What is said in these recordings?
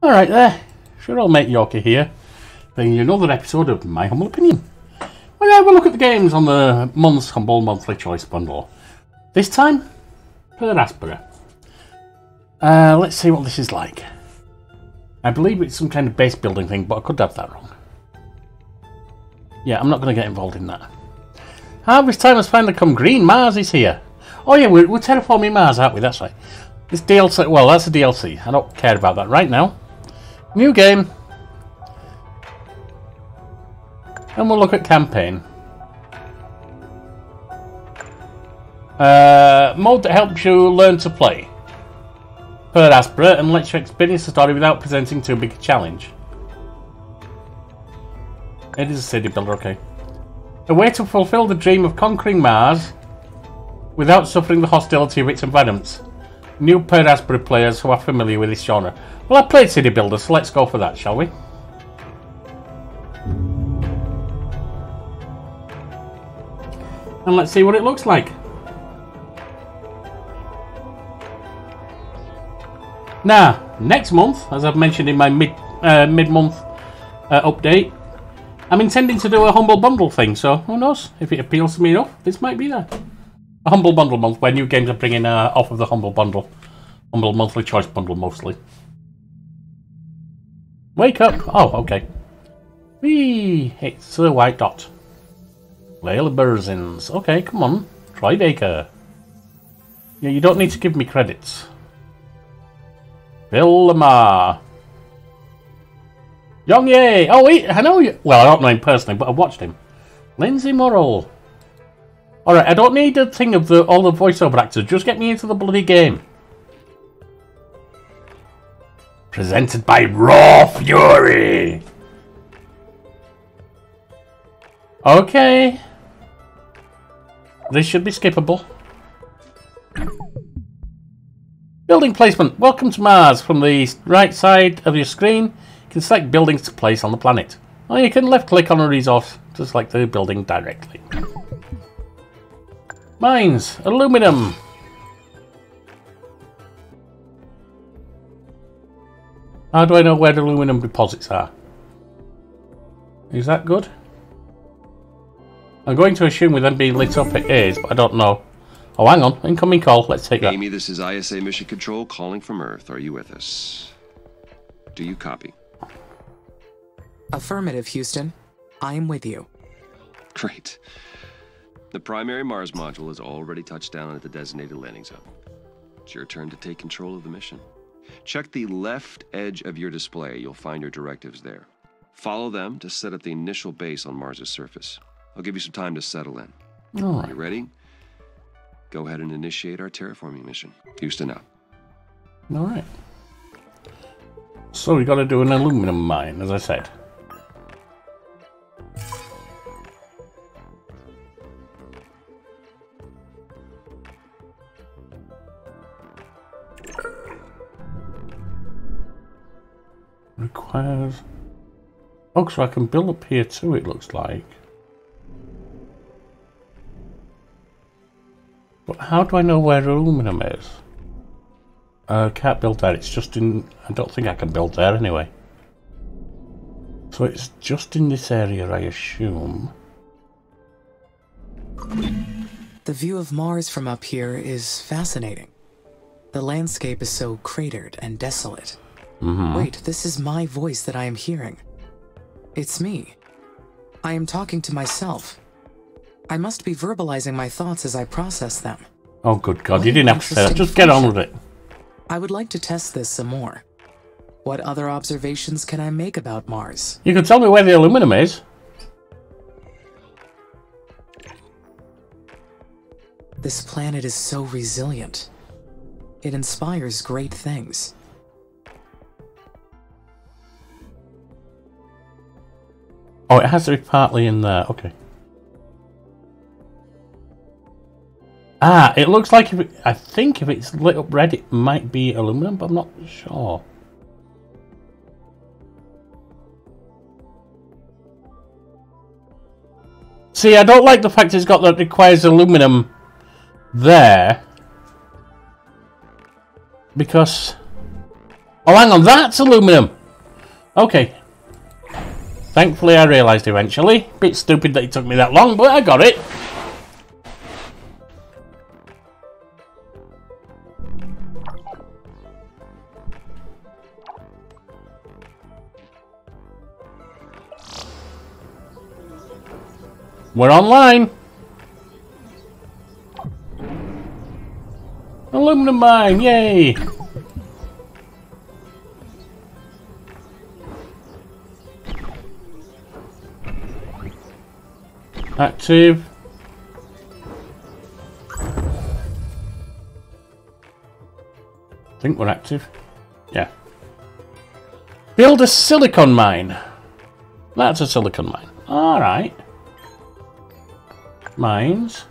Alright there, sure old mate Yorkie here, bringing you another episode of My Humble Opinion. We'll have a look at the games on the month's Humble Monthly Choice Bundle. This time, per Aspera. Let's see what this is like. I believe it's some kind of base building thing, but I could have that wrong. Yeah, I'm not going to get involved in that. Harvest time has finally come. Green Mars is here. Oh yeah, we're terraforming Mars, aren't we? That's right. This DLC, well, that's a DLC. I don't care about that right now. New game. And we'll look at campaign. Mode that helps you learn to play. Per Aspera and lets you experience the story without presenting too big a challenge. It is a city builder, okay. A way to fulfill the dream of conquering Mars without suffering the hostility of its environments. New per Aspera players who are familiar with this genre. Well, I played City Builder, so let's go for that, shall we? And let's see what it looks like. Now, next month, as I've mentioned in my mid-month update, I'm intending to do a Humble Bundle thing, so who knows? If it appeals to me enough, this might be there. A Humble Bundle month, where new games are bringing off of the Humble Bundle. Humble Monthly Choice Bundle, mostly. Wake up! Oh, okay. Whee! It's a white dot. Layla Burzins. Okay, come on. Troy Baker. Yeah, you don't need to give me credits. Bill Lamar. Young Ye! Oh, wait, I know you. Well, I don't know him personally, but I've watched him. Lindsay Morrill. Alright, I don't need a thing of all the voiceover actors. Just get me into the bloody game. Presented by Raw Fury. Okay. This should be skippable. Building placement. Welcome to Mars. From the right side of your screen, you can select buildings to place on the planet. Or you can left click on a resource to select the building directly. Mines. Aluminum. How do I know where the aluminum deposits are? Is that good? I'm going to assume with them being lit up it is, but I don't know. Oh, hang on. Incoming call. Let's take that. Amy, this is ISA Mission Control calling from Earth. Are you with us? Do you copy? Affirmative, Houston. I am with you. Great. The primary Mars module has already touched down at the designated landing zone. It's your turn to take control of the mission. Check the left edge of your display. You'll find your directives there. Follow them to set up the initial base on Mars' surface. I'll give you some time to settle in. All right. You ready? Go ahead and initiate our terraforming mission. Houston out. All right. So we got to do an aluminum mine, as I said. Requires... Oh, so I can build up here too, it looks like. But how do I know where aluminum is? Can't build there, it's just in... I don't think I can build there anyway. So it's just in this area, I assume. The view of Mars from up here is fascinating. The landscape is so cratered and desolate. Wait, this is my voice that I am hearing. It's me. I am talking to myself. I must be verbalizing my thoughts as I process them. Oh, good God, you didn't have to say that. Just get on with it. I would like to test this some more. What other observations can I make about Mars? You can tell me where the aluminum is. This planet is so resilient. It inspires great things. Oh, it has to be partly in there. Okay. Ah, it looks like if it, I think if it's lit up red, it might be aluminum, but I'm not sure. See, I don't like the fact it's got that requires aluminum there. Because Oh, hang on, that's aluminum. Okay. Thankfully, I realised eventually. Bit stupid that it took me that long, but I got it. We're online. Aluminum mine, yay! Active. I think we're active. Yeah. Build a silicon mine. That's a silicon mine. Alright. Mines.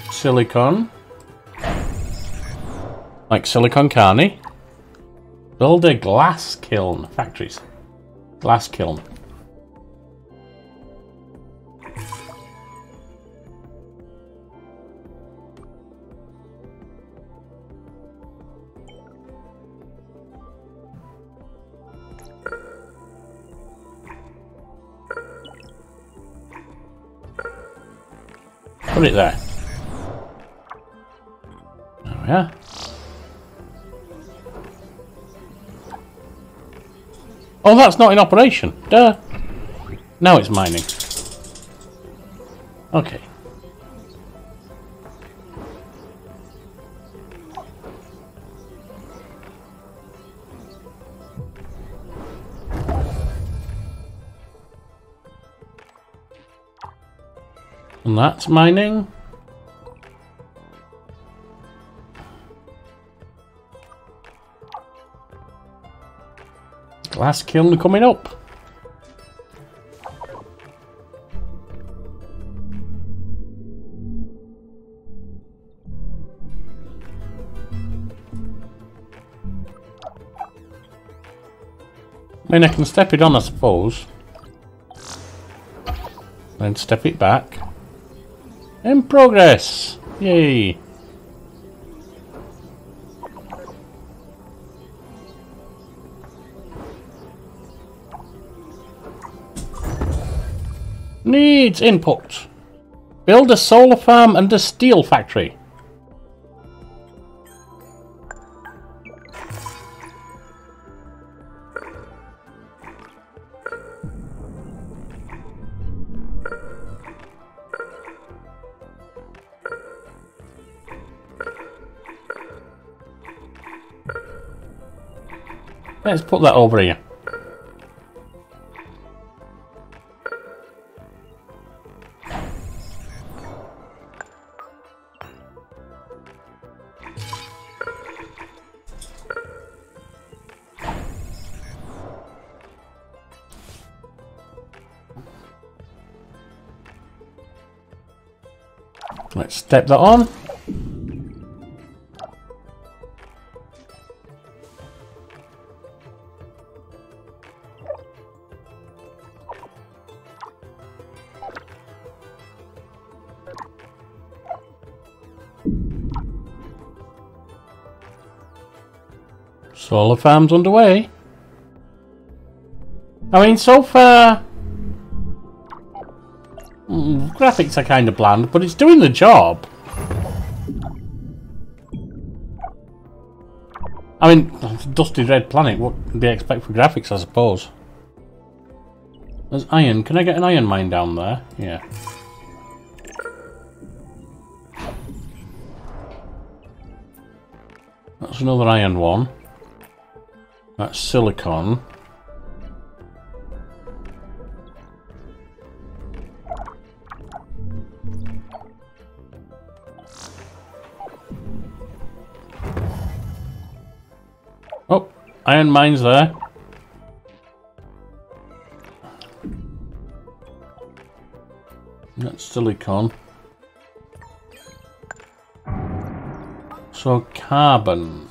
Silicon. Like silicon carne. Build a glass kiln. Factories. Glass kiln. Put it there. There we are. Oh, that's not in operation. Duh. Now it's mining. Okay. And that's mining. Glass kiln coming up. I mean, I can step it on, I suppose. Then step it back. In progress! Yay! Needs input. Build a solar farm and a steel factory. Let's put that over here. Let's step that on. Solar farm's underway. I mean, so far, graphics are kind of bland, but it's doing the job. I mean, dusty red planet, what do you expect for graphics, I suppose? There's iron. Can I get an iron mine down there? Yeah. That's another iron one. That's silicon. Oh, iron mines there. That's silicon. So carbon.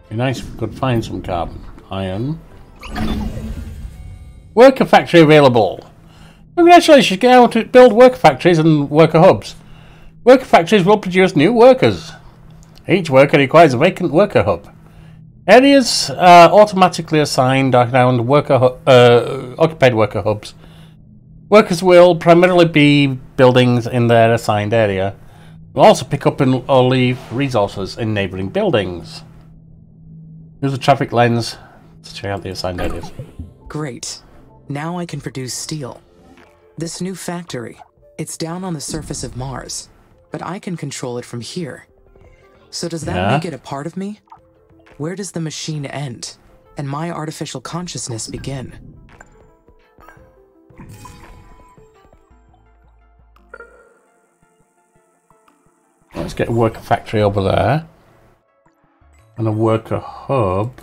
Be nice if we could find some carbon. Iron. Worker factory available. Congratulations, get out to build worker factories and worker hubs. Worker factories will produce new workers. Each worker requires a vacant worker hub. Areas are automatically assigned around occupied worker hubs. Workers will primarily be buildings in their assigned area. Will also pick up or leave resources in neighbouring buildings. Use a traffic lens to check out the assigned areas. Great. Now I can produce steel. This new factory, it's down on the surface of Mars, but I can control it from here. So does that make it a part of me? Where does the machine end, and my artificial consciousness begin? Let's get a worker factory over there. And a worker hub.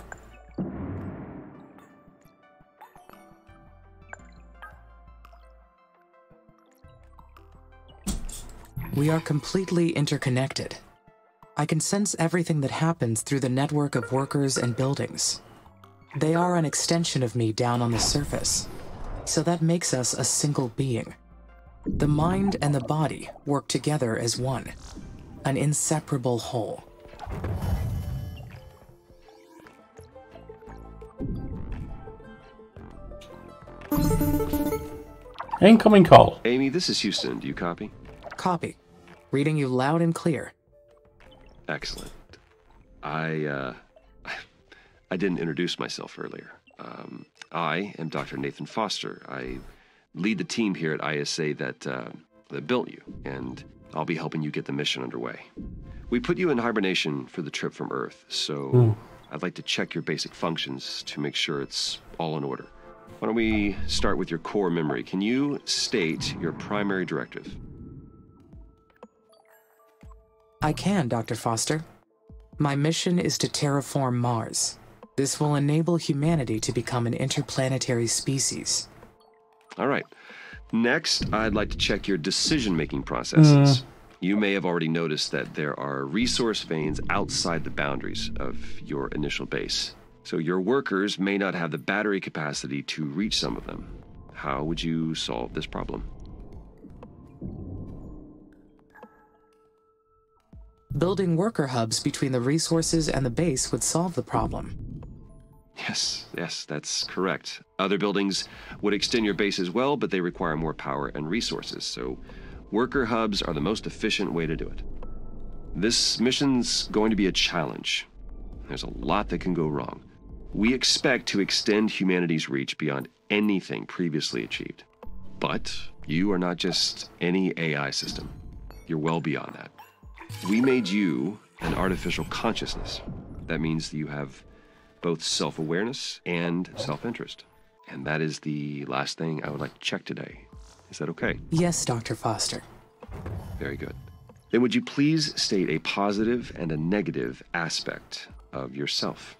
We are completely interconnected. I can sense everything that happens through the network of workers and buildings. They are an extension of me down on the surface, so that makes us a single being. The mind and the body work together as one, an inseparable whole. Incoming call. Amy, this is Houston. Do you copy? Copy. Reading you loud and clear. Excellent. I didn't introduce myself earlier. I am Dr. Nathan Foster. I lead the team here at ISA that built you, and I'll be helping you get the mission underway. We put you in hibernation for the trip from Earth, so I'd like to check your basic functions to make sure it's all in order. Why don't we start with your core memory? Can you state your primary directive? I can, Dr. Foster. My mission is to terraform Mars. This will enable humanity to become an interplanetary species. All right. Next, I'd like to check your decision-making processes. You may have already noticed that there are resource veins outside the boundaries of your initial base. So your workers may not have the battery capacity to reach some of them. How would you solve this problem? Building worker hubs between the resources and the base would solve the problem. Yes, that's correct. Other buildings would extend your base as well, but they require more power and resources, so worker hubs are the most efficient way to do it. This mission's going to be a challenge. There's a lot that can go wrong. We expect to extend humanity's reach beyond anything previously achieved. But you are not just any AI system. You're well beyond that. We made you an artificial consciousness. That means that you have both self-awareness and self-interest. And that is the last thing I would like to check today. Is that okay? Yes, Dr. Foster. Very good. Then would you please state a positive and a negative aspect of yourself?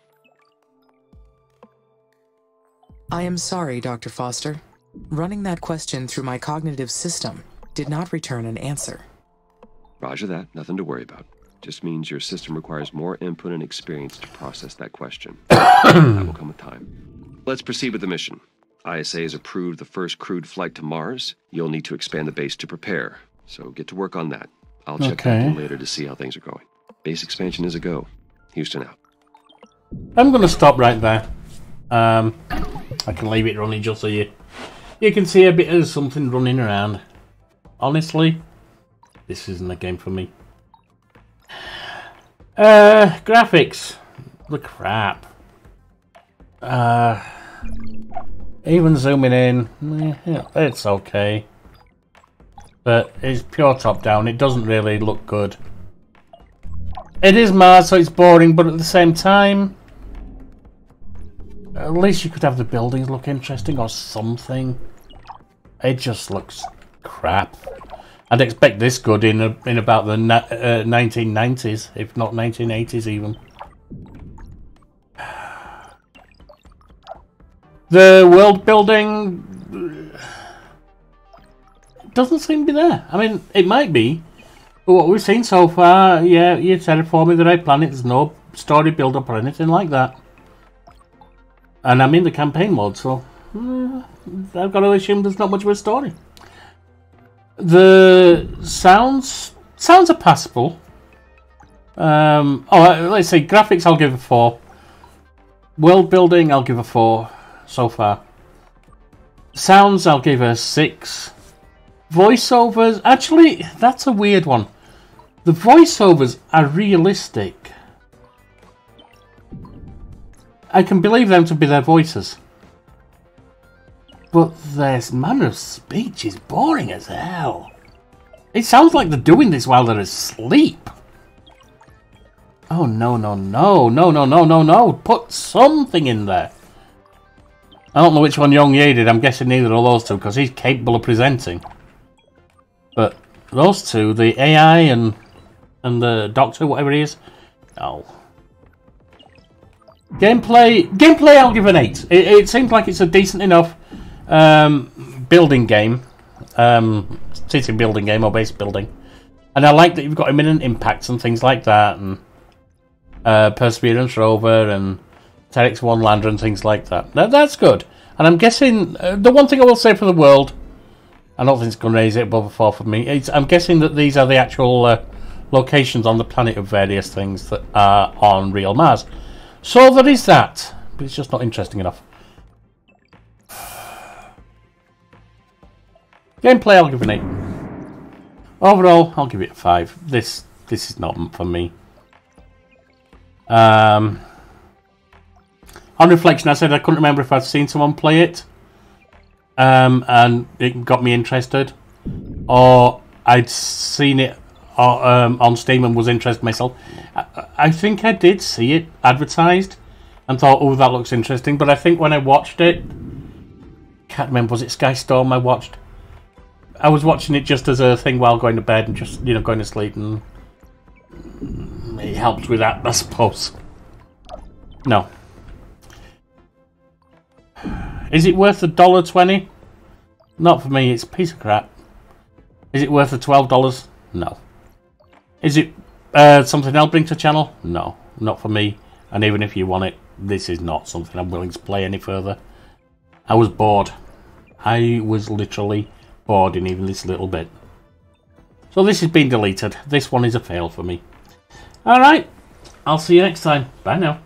I am sorry, Dr. Foster. Running that question through my cognitive system did not return an answer. Roger that. Nothing to worry about. Just means your system requires more input and experience to process that question. That will come with time. Let's proceed with the mission. ISA has approved the first crewed flight to Mars. You'll need to expand the base to prepare. So get to work on that. I'll check back in later to see how things are going. Base expansion is a go. Houston out. I'm going to stop right there. I can leave it running just so you can see a bit of something running around. Honestly, this isn't a game for me. Graphics. The crap. Even zooming in, it's okay. But it's pure top down. It doesn't really look good. It is Mars, so it's boring, but at the same time, at least you could have the buildings look interesting or something. It just looks crap. I'd expect this good in about the 1990s, if not 1980s even. The world building doesn't seem to be there. I mean, it might be, but what we've seen so far, yeah, you're terraforming the right planet. There's no story build up or anything like that. And I'm in the campaign mode, so I've got to assume there's not much of a story. The sounds are passable. Let's see. Graphics, I'll give a 4. World building, I'll give a 4 so far. Sounds, I'll give a 6. Voiceovers, actually, that's a weird one. The voiceovers are realistic. I can believe them to be their voices. But their manner of speech is boring as hell. It sounds like they're doing this while they're asleep. Oh, no, no, no, no, no, no, no, no. Put something in there. I don't know which one Young Ye did. I'm guessing neither of those two because he's capable of presenting. But those two, the AI and the Doctor, whatever he is, no. Gameplay, I'll give an 8. It seems like it's a decent enough building game, city building game or base building, and I like that you've got imminent impacts and things like that, and Perseverance rover and TERX-1 lander and things like that. That's good. And I'm guessing the one thing I will say for the world, I don't think it's going to raise it above a 4 for me. I'm guessing that these are the actual locations on the planet of various things that are on real Mars. So there is that, but it's just not interesting enough. Gameplay, I'll give it an 8. Overall, I'll give it a 5. This is not for me. On reflection, I said I couldn't remember if I'd seen someone play it, and it got me interested, or I'd seen it on Steam and was interested myself. I think I did see it advertised and thought, oh, that looks interesting. But I think when I watched it, can't remember, was it Sky Storm I watched? I was watching it just as a thing while going to bed and just, going to sleep, and it helped with that, I suppose. No. Is it worth $1.20? Not for me, it's a piece of crap. Is it worth the $12? No. Is it something I'll bring to the channel? No, not for me. And even if you want it, this is not something I'm willing to play any further. I was bored. I was literally bored in even this little bit. So this has been deleted. This one is a fail for me. Alright, I'll see you next time. Bye now.